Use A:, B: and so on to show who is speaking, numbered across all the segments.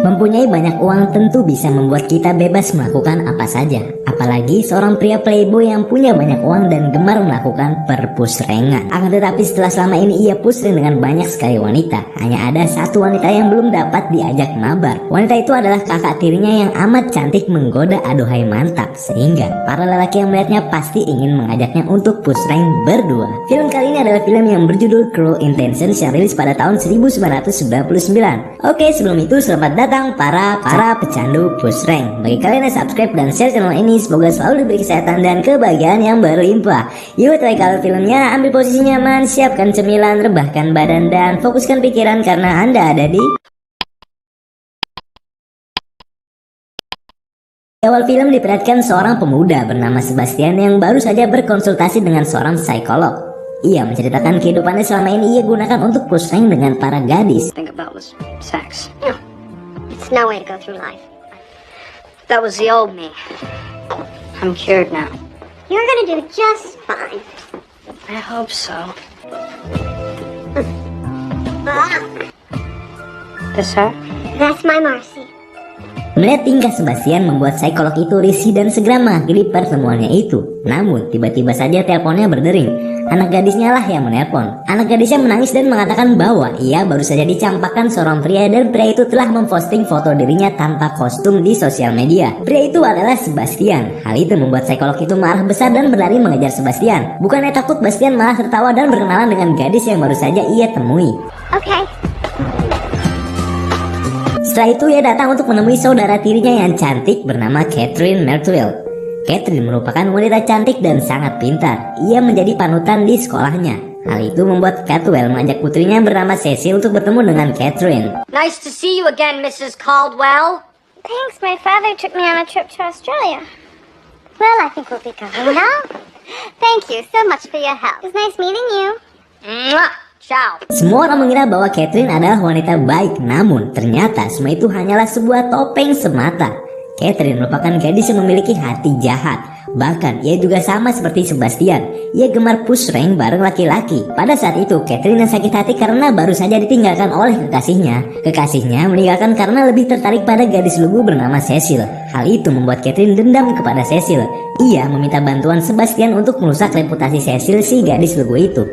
A: Mempunyai banyak uang tentu bisa membuat kita bebas melakukan apa saja. Apalagi seorang pria playboy yang punya banyak uang dan gemar melakukan perpusrengan. Akan tetapi setelah selama ini ia pusreng dengan banyak sekali wanita, hanya ada satu wanita yang belum dapat diajak mabar. Wanita itu adalah kakak tirinya yang amat cantik menggoda aduhai mantap, sehingga para lelaki yang melihatnya pasti ingin mengajaknya untuk pusreng berdua. Film kali ini adalah film yang berjudul Cruel Intentions yang rilis pada tahun 1999. Oke, sebelum itu selamat datang para pecandu pusreng. Bagi kalian yang subscribe dan share channel ini, semoga selalu diberi kesehatan dan kebahagiaan yang berlimpah. Yuk, try kalau filmnya, ambil posisi nyaman, siapkan cemilan, rebahkan badan dan fokuskan pikiran karena Anda ada di awal film. Diperlihatkan seorang pemuda bernama Sebastian yang baru saja berkonsultasi dengan seorang psikolog. Ia menceritakan kehidupannya selama ini ia gunakan untuk pusreng dengan para gadis.
B: Think about was sex. No, it's no way to go through life. That was the old me. I'm cured now.
C: You're gonna do just fine.
B: I hope so. This her?
C: That's my Marcy.
A: Melihat tingkah Sebastian membuat psikolog itu risih dan segera mengakhiri pertemuannya itu. Namun tiba-tiba saja teleponnya berdering. Anak gadisnya lah yang menelpon. Anak gadisnya menangis dan mengatakan bahwa ia baru saja dicampakkan seorang pria dan pria itu telah memposting foto dirinya tanpa kostum di sosial media. Pria itu adalah Sebastian. Hal itu membuat psikolog itu marah besar dan berlari mengejar Sebastian. Bukannya takut, Sebastian malah tertawa dan berkenalan dengan gadis yang baru saja ia temui.
C: Okay.
A: Setelah itu ia datang untuk menemui saudara tirinya yang cantik bernama Catherine Mertwill. Catherine merupakan wanita cantik dan sangat pintar. Ia menjadi panutan di sekolahnya. Hal itu membuat Caldwell mengajak putrinya bernama Cecil untuk bertemu dengan Catherine.
B: Nice to see you again, Mrs. Caldwell.
C: Thanks, my father took me on a trip to Australia. Well, I think we'll be going now. Thank you so much for your help. It was nice meeting you.
B: Mwah. Ciao.
A: Semua orang mengira bahwa Catherine adalah wanita baik, namun ternyata semua itu hanyalah sebuah topeng semata. Catherine merupakan gadis yang memiliki hati jahat. Bahkan ia juga sama seperti Sebastian. Ia gemar pusreng bareng laki-laki. Pada saat itu Catherine yang sakit hati karena baru saja ditinggalkan oleh kekasihnya. Kekasihnya meninggalkan karena lebih tertarik pada gadis lugu bernama Cecil. Hal itu membuat Catherine dendam kepada Cecil. Ia meminta bantuan Sebastian untuk merusak reputasi Cecil, si gadis lugu itu.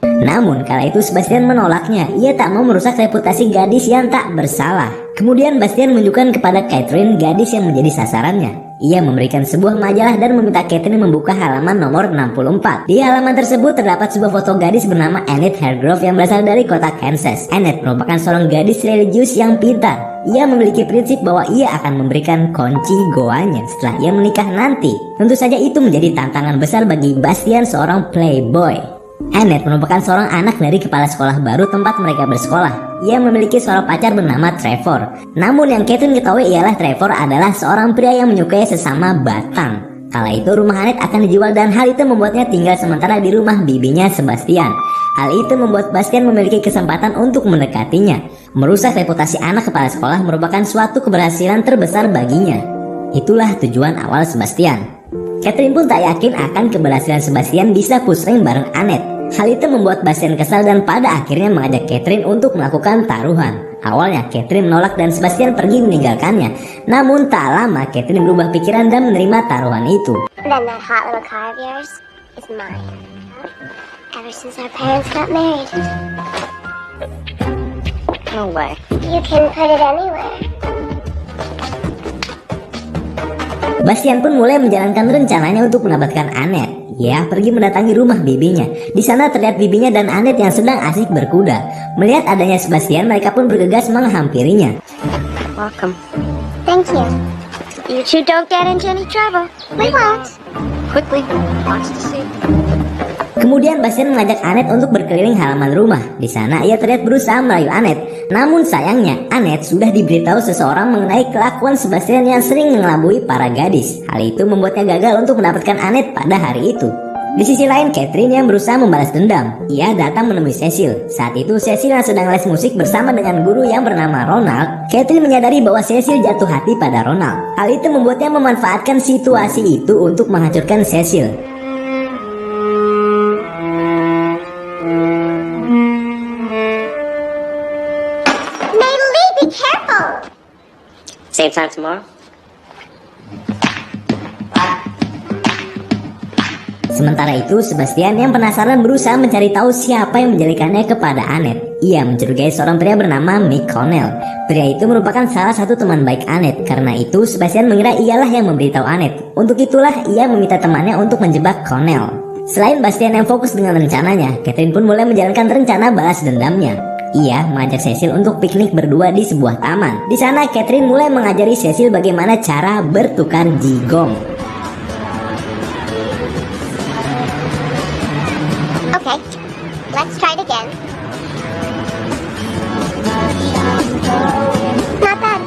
A: Namun kala itu Sebastian menolaknya. Ia tak mau merusak reputasi gadis yang tak bersalah. Kemudian Bastian menunjukkan kepada Catherine gadis yang menjadi sasarannya. Ia memberikan sebuah majalah dan meminta Catherine membuka halaman nomor 64. Di halaman tersebut terdapat sebuah foto gadis bernama Annette Hargrove yang berasal dari kota Kansas. Annette merupakan seorang gadis religius yang pintar. Ia memiliki prinsip bahwa ia akan memberikan kunci goanya setelah ia menikah nanti. Tentu saja itu menjadi tantangan besar bagi Bastian, seorang playboy. Annette merupakan seorang anak dari kepala sekolah baru tempat mereka bersekolah. Ia memiliki seorang pacar bernama Trevor. Namun yang Catherine ketahui ialah Trevor adalah seorang pria yang menyukai sesama batang. Kala itu rumah Annette akan dijual dan hal itu membuatnya tinggal sementara di rumah bibinya Sebastian. Hal itu membuat Bastian memiliki kesempatan untuk mendekatinya. Merusak reputasi anak kepala sekolah merupakan suatu keberhasilan terbesar baginya. Itulah tujuan awal Sebastian. Catherine pun tak yakin akan keberhasilan Sebastian bisa pusreng bareng Annette. Hal itu membuat Bastian kesal dan pada akhirnya mengajak Catherine untuk melakukan taruhan. Awalnya Catherine menolak dan Sebastian pergi meninggalkannya. Namun tak lama Catherine berubah pikiran dan menerima taruhan itu.
C: Then that hot little car of yours is mine. Ever since our parents got married.
B: No way.
C: You can put it anywhere.
A: Bastian pun mulai menjalankan rencananya untuk mendapatkan Annette. Ia pergi mendatangi rumah bibinya. Di sana terlihat bibinya dan Annette yang sedang asik berkuda. Melihat adanya Sebastian, mereka pun bergegas menghampirinya.
B: Welcome.
C: Thank you. You two don't get into any trouble. We won't.
B: Quickly. Wants to see.
A: Kemudian Bastian mengajak Annette untuk berkeliling halaman rumah. Di sana ia terlihat berusaha merayu Annette. Namun sayangnya Annette sudah diberitahu seseorang mengenai kelakuan Sebastian yang sering mengelabui para gadis. Hal itu membuatnya gagal untuk mendapatkan Annette pada hari itu. Di sisi lain Catherine yang berusaha membalas dendam. Ia datang menemui Cecil. Saat itu Cecil yang sedang les musik bersama dengan guru yang bernama Ronald. Catherine menyadari bahwa Cecil jatuh hati pada Ronald. Hal itu membuatnya memanfaatkan situasi itu untuk menghancurkan Cecil.
B: Same time tomorrow?
A: Sementara itu, Sebastian yang penasaran berusaha mencari tahu siapa yang menjadikannya kepada Annette. Ia mencurigai seorang pria bernama Mick Connell. Pria itu merupakan salah satu teman baik Annette. Karena itu, Sebastian mengira ialah yang memberitahu Annette. Untuk itulah ia meminta temannya untuk menjebak Connell. Selain Bastian yang fokus dengan rencananya, Catherine pun mulai menjalankan rencana balas dendamnya. Ia mengajak Cecil untuk piknik berdua di sebuah taman. Di sana, Catherine mulai mengajari Cecil bagaimana cara bertukar jigong.
C: Okay, let's try it again. Not bad.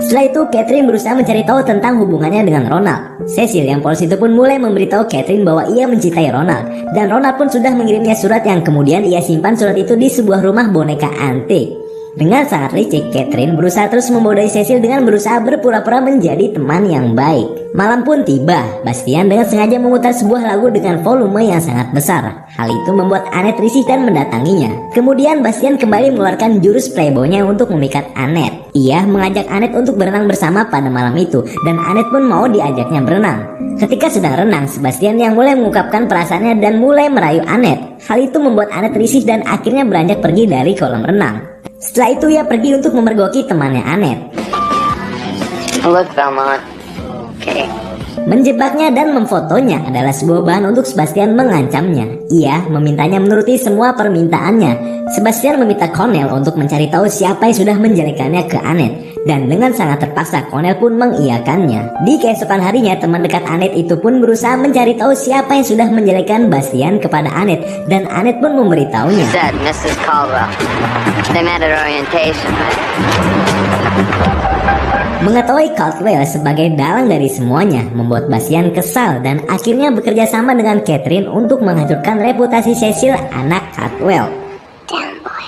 A: Setelah itu, Catherine berusaha mencari tahu tentang hubungannya dengan Ronald. Cecil yang polos itu pun mulai memberitahu Catherine bahwa ia mencintai Ronald. Dan Ronald pun sudah mengirimnya surat yang kemudian ia simpan surat itu di sebuah rumah boneka antik. Dengan sangat licik, Catherine berusaha terus membodohi Cecil dengan berusaha berpura-pura menjadi teman yang baik. Malam pun tiba. Bastian dengan sengaja memutar sebuah lagu dengan volume yang sangat besar. Hal itu membuat Annette risih dan mendatanginya. Kemudian Bastian kembali mengeluarkan jurus playboy-nya untuk memikat Annette. Ia mengajak Annette untuk berenang bersama pada malam itu, dan Annette pun mau diajaknya berenang. Ketika sedang renang, Sebastian yang mulai mengungkapkan perasaannya dan mulai merayu Annette. Hal itu membuat Annette risih dan akhirnya beranjak pergi dari kolam renang. Setelah itu ia pergi untuk memergoki temannya Annette.
B: Look, Belmont. Okay.
A: Menjebaknya dan memfotonya adalah sebuah bahan untuk Sebastian mengancamnya. Ia memintanya menuruti semua permintaannya. Sebastian meminta Connell untuk mencari tahu siapa yang sudah menjelekannya ke Annette. Dan dengan sangat terpaksa Connell pun mengiyakannya. Di keesokan harinya, teman dekat Annette itu pun berusaha mencari tahu siapa yang sudah menjelekan Bastian kepada Annette. Dan Annette pun memberitahunya.
B: Said Mrs. Caldwell. They met at orientation, right?
A: Mengetahui Caldwell sebagai dalang dari semuanya membuat Bastian kesal dan akhirnya bekerja sama dengan Catherine untuk menghancurkan reputasi Cecil, anak Caldwell.
C: Damn boy.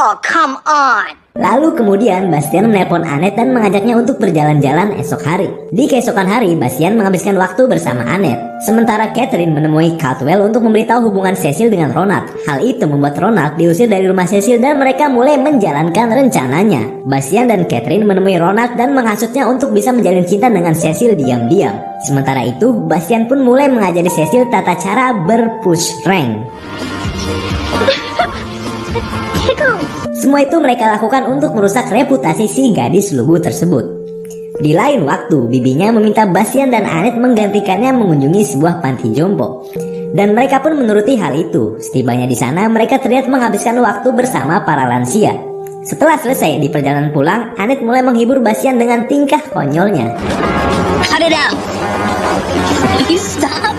B: Oh, come on!
A: Lalu kemudian Bastian menelpon Annette dan mengajaknya untuk berjalan-jalan esok hari. Di keesokan hari, Bastian menghabiskan waktu bersama Annette. Sementara Catherine menemui Caldwell untuk memberitahu hubungan Cecil dengan Ronald. Hal itu membuat Ronald diusir dari rumah Cecil dan mereka mulai menjalankan rencananya. Bastian dan Catherine menemui Ronald dan menghasutnya untuk bisa menjalin cinta dengan Cecil diam-diam. Sementara itu, Bastian pun mulai mengajari Cecil tata cara berpush rank. Semua itu mereka lakukan untuk merusak reputasi si gadis lugu tersebut. Di lain waktu, bibinya meminta Bastian dan Annette menggantikannya mengunjungi sebuah panti jompo. Dan mereka pun menuruti hal itu. Setibanya di sana, mereka terlihat menghabiskan waktu bersama para lansia. Setelah selesai di perjalanan pulang, Annette mulai menghibur Bastian dengan tingkah konyolnya.
B: Cut it out! You stop!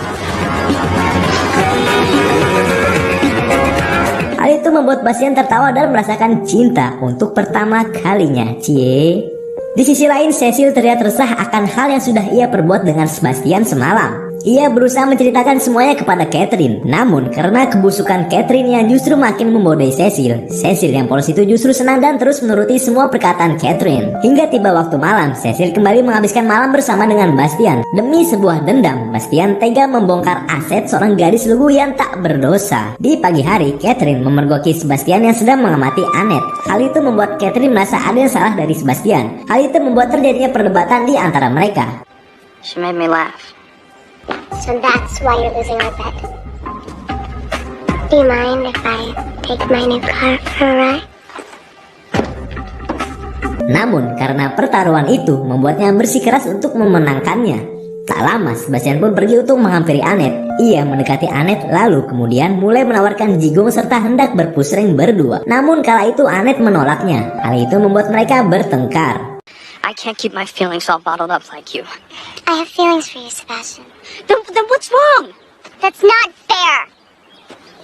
A: Hal itu membuat Bastian tertawa dan merasakan cinta untuk pertama kalinya. Cie. Di sisi lain, Cecil terlihat resah akan hal yang sudah ia perbuat dengan Sebastian semalam. Ia berusaha menceritakan semuanya kepada Catherine. Namun karena kebusukan Catherine yang justru makin membodohi Cecil, Cecil yang polos itu justru senang dan terus menuruti semua perkataan Catherine. Hingga tiba waktu malam, Cecil kembali menghabiskan malam bersama dengan Bastian. Demi sebuah dendam, Bastian tega membongkar aset seorang gadis lugu yang tak berdosa. Di pagi hari, Catherine memergoki Sebastian yang sedang mengamati Annette. Hal itu membuat Catherine merasa ada yang salah dari Sebastian. Hal itu membuat terjadinya perdebatan di antara mereka.
B: She made me laugh.
C: So that's why you're losing our bet. Do you mind if I take my new car for a ride?
A: Namun karena pertaruhan itu membuatnya bersikeras untuk memenangkannya. Tak lama Sebastian pun pergi untuk menghampiri Annette. Ia mendekati Annette lalu kemudian mulai menawarkan jigong serta hendak berpusreng berdua. Namun kala itu Annette menolaknya. Hal itu membuat mereka bertengkar.
B: I can't keep my feelings all bottled up like you.
C: I have feelings for you, Sebastian.
B: Then what's wrong?
C: That's not fair!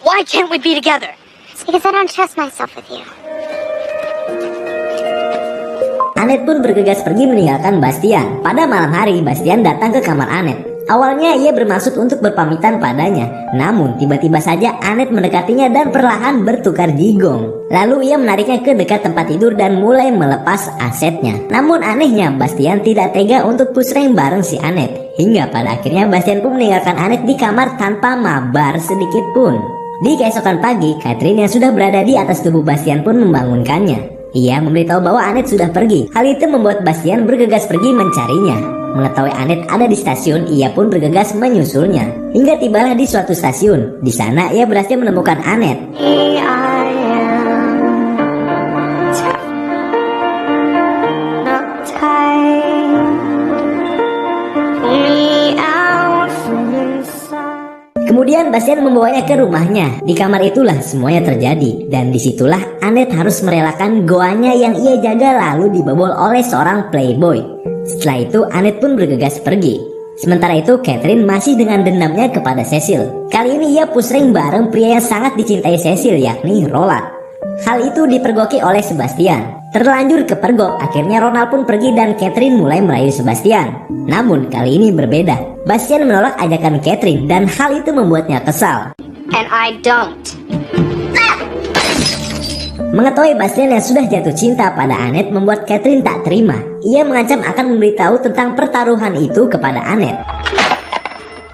B: Why can't we be together?
C: It's because I don't trust myself with you.
A: Annette pun bergegas pergi meninggalkan Bastian. Pada malam hari, Bastian datang ke kamar Annette. Awalnya ia bermaksud untuk berpamitan padanya. Namun tiba-tiba saja Annette mendekatinya dan perlahan bertukar jigong. Lalu ia menariknya ke dekat tempat tidur dan mulai melepas asetnya. Namun anehnya Bastian tidak tega untuk pusreng bareng si Annette. Hingga pada akhirnya Bastian pun meninggalkan Annette di kamar tanpa mabar sedikit pun. Di keesokan pagi, Catherine yang sudah berada di atas tubuh Bastian pun membangunkannya. Ia memberitahu bahwa Annette sudah pergi. Hal itu membuat Bastian bergegas pergi mencarinya. Mengetahui Annette ada di stasiun, ia pun bergegas menyusulnya. Hingga tibalah di suatu stasiun. Di sana ia berhasil menemukan Annette. Kemudian Bastian membawanya ke rumahnya. Di kamar itulah semuanya terjadi. Dan disitulah Annette harus merelakan goanya yang ia jaga lalu dibobol oleh seorang playboy. Setelah itu Annette pun bergegas pergi. Sementara itu Catherine masih dengan dendamnya kepada Cecil. Kali ini ia pusreng bareng pria yang sangat dicintai Cecil, yakni Roland. Hal itu dipergoki oleh Sebastian. Terlanjur kepergok, akhirnya Ronald pun pergi dan Catherine mulai merayu Sebastian. Namun kali ini berbeda. Bastian menolak ajakan Catherine dan hal itu membuatnya kesal.
B: And I don't.
A: Mengetahui Bastian yang sudah jatuh cinta pada Annette membuat Catherine tak terima. Ia mengancam akan memberitahu tentang pertaruhan itu kepada Annette.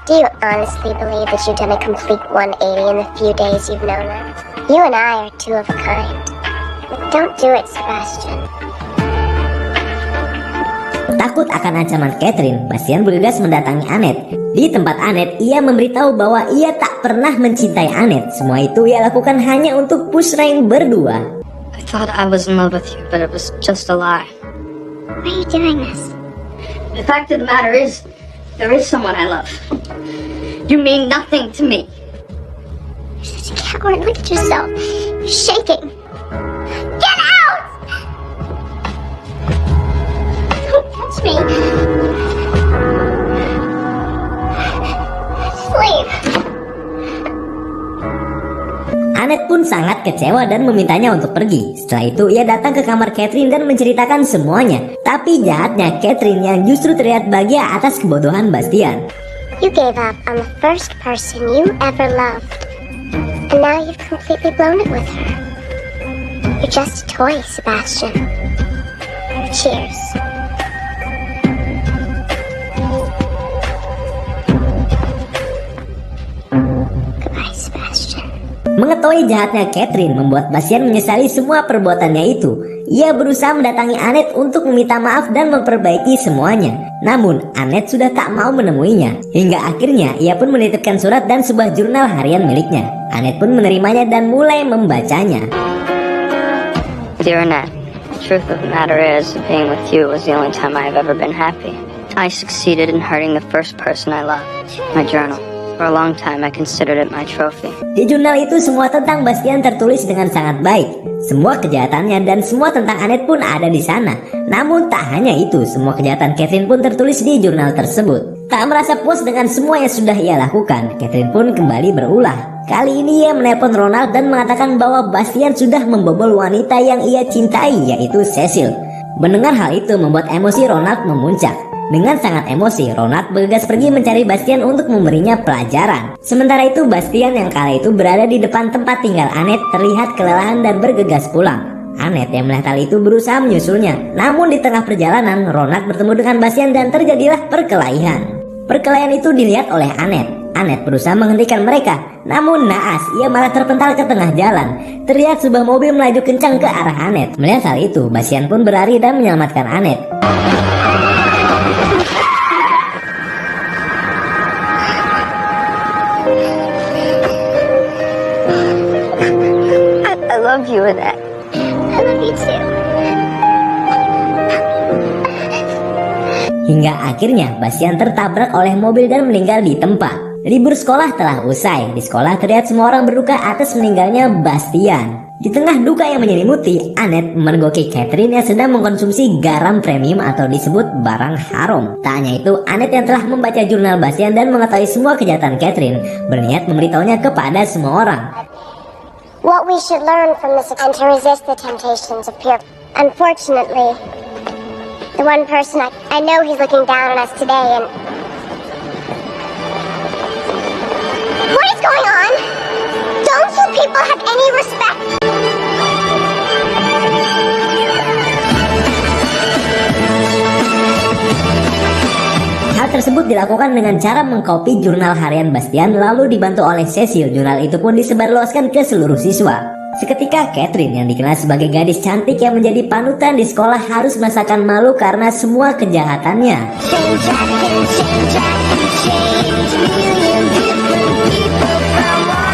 C: Do you honestly believe that you've done a complete 180 in the few days you've known her? You and I are two of a kind. Don't do it, Sebastian.
A: Takut akan ancaman Catherine, Bastian bergegas mendatangi Annette. Di tempat Annette, ia memberitahu bahwa ia tak pernah mencintai Annette. Semua itu ia lakukan hanya untuk push rank berdua.
B: I thought I was in love with you, but it was just a lie.
C: Why are you doing this?
B: The fact of the matter is, there is someone I love. You mean nothing to me.
C: You're such a coward. Look at yourself. You're shaking. Get out! Don't touch me. Sleep.
A: Annette pun sangat kecewa dan memintanya untuk pergi. Setelah itu ia datang ke kamar Catherine dan menceritakan semuanya. Tapi jahatnya Catherine yang justru terlihat bahagia atas kebodohan Bastian.
C: You gave up on the first person you ever loved. And now you've completely blown it with her. You're just a toy, Sebastian. Cheers. Goodbye, Sebastian.
A: Mengetahui jahatnya Catherine membuat Bastian menyesali semua perbuatannya itu. Ia berusaha mendatangi Annette untuk meminta maaf dan memperbaiki semuanya. Namun Annette sudah tak mau menemuinya. Hingga akhirnya ia pun menitipkan surat dan sebuah jurnal harian miliknya. Annette pun menerimanya dan mulai membacanya.
B: Dear Annette, the truth of the matter is, being with you was the only time I have ever been happy. I succeeded in hurting the first person I loved. My journal. For a long time I considered it my trophy.
A: Di jurnal itu semua tentang Bastian tertulis dengan sangat baik. Semua kejahatannya dan semua tentang Annette pun ada di sana. Namun tak hanya itu, semua kejahatan Catherine pun tertulis di jurnal tersebut. Tak merasa puas dengan semua yang sudah ia lakukan, Catherine pun kembali berulah. Kali ini ia menelpon Ronald dan mengatakan bahwa Bastian sudah membobol wanita yang ia cintai, yaitu Cecil. Mendengar hal itu membuat emosi Ronald memuncak. Dengan sangat emosi, Ronald bergegas pergi mencari Bastian untuk memberinya pelajaran. Sementara itu Bastian yang kala itu berada di depan tempat tinggal Annette terlihat kelelahan dan bergegas pulang. Annette yang melihat hal itu berusaha menyusulnya. Namun di tengah perjalanan, Ronald bertemu dengan Bastian dan terjadilah perkelahian. Perkelahian itu dilihat oleh Annette. Annette berusaha menghentikan mereka. Namun naas, ia malah terpental ke tengah jalan. Terlihat sebuah mobil melaju kencang ke arah Annette. Melihat hal itu, Bastian pun berlari dan menyelamatkan Annette.
B: I love you, Annette.
C: I love you too.
A: Hingga akhirnya Bastian tertabrak oleh mobil dan meninggal di tempat. Libur sekolah telah usai. Di sekolah terlihat semua orang berduka atas meninggalnya Bastian. Di tengah duka yang menyelimuti, Annette memergoki Catherine yang sedang mengkonsumsi garam premium atau disebut barang haram. Tak hanya itu, Annette yang telah membaca jurnal Bastian dan mengetahui semua kejahatan Catherine berniat memberitahunya kepada semua orang.
C: What we should learn from this and to resist the temptations of peer. Unfortunately, the one person I know he's looking down on us today and... What is going on? Don't you people have any respect?
A: Hal tersebut dilakukan dengan cara mengcopy jurnal harian Bastian lalu dibantu oleh Cecil. Jurnal itu pun disebarluaskan ke seluruh siswa. Seketika Catherine yang dikenal sebagai gadis cantik yang menjadi panutan di sekolah harus merasakan malu karena semua kejahatannya.
C: Change, I can change, I can change. A million different people from all